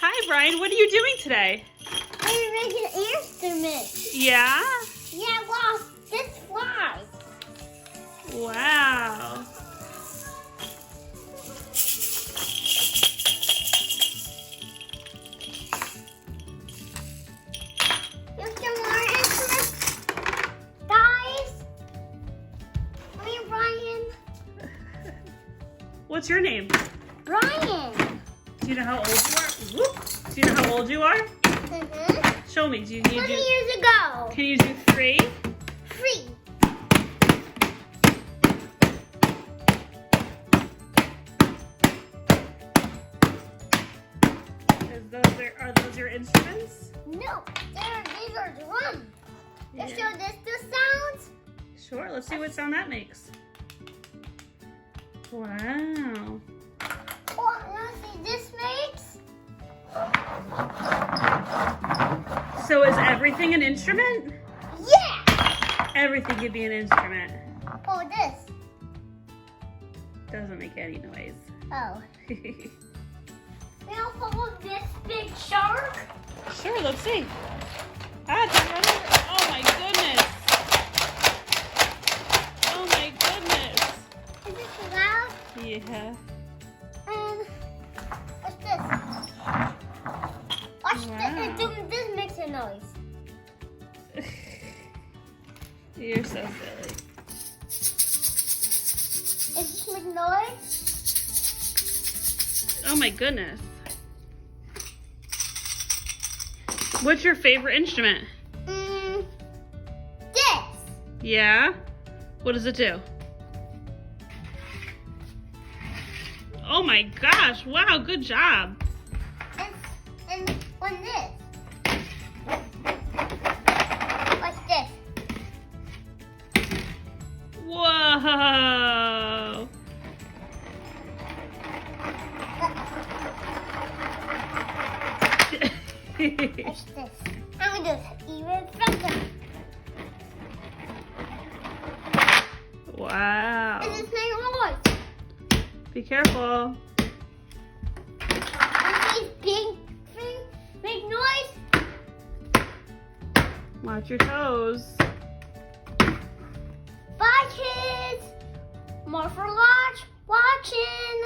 Hi, Brian. What are you doing today? I'm making an instrument. Yeah? Yeah, well, this flies. Wow. Here's some more instruments. Guys. Come here, Brian. What's your name? Brian. Do you know how old you are? Whoop. Do you know how old you are? Mm-hmm. Show me. Do you 20 need to? years ago. Can you do 3? 3. Are those your instruments? No, these are drums. Yeah. Let's show this the sounds. Sure. Let's see what sound that makes. Wow. Oh, let's see this makes. So is everything an instrument? Yeah. Everything could be an instrument. Oh, this. Doesn't make any noise. Oh. Now follow this big shark. Sure, let's see. Ah, it's running. Oh my goodness. Oh my goodness. Is this loud? Yeah. And what's this? Watch Wow. this makes a noise. You're so silly. Is this make noise? Oh my goodness. What's your favorite instrument? This. Yeah? What does it do? Oh my gosh, wow, good job. And when this. What's this? Whoa. What's this? I'm gonna do this even faster. Wow. And this makes noise. Be careful. And these big things make noise. Watch your toes. Bye, kids. More for watching.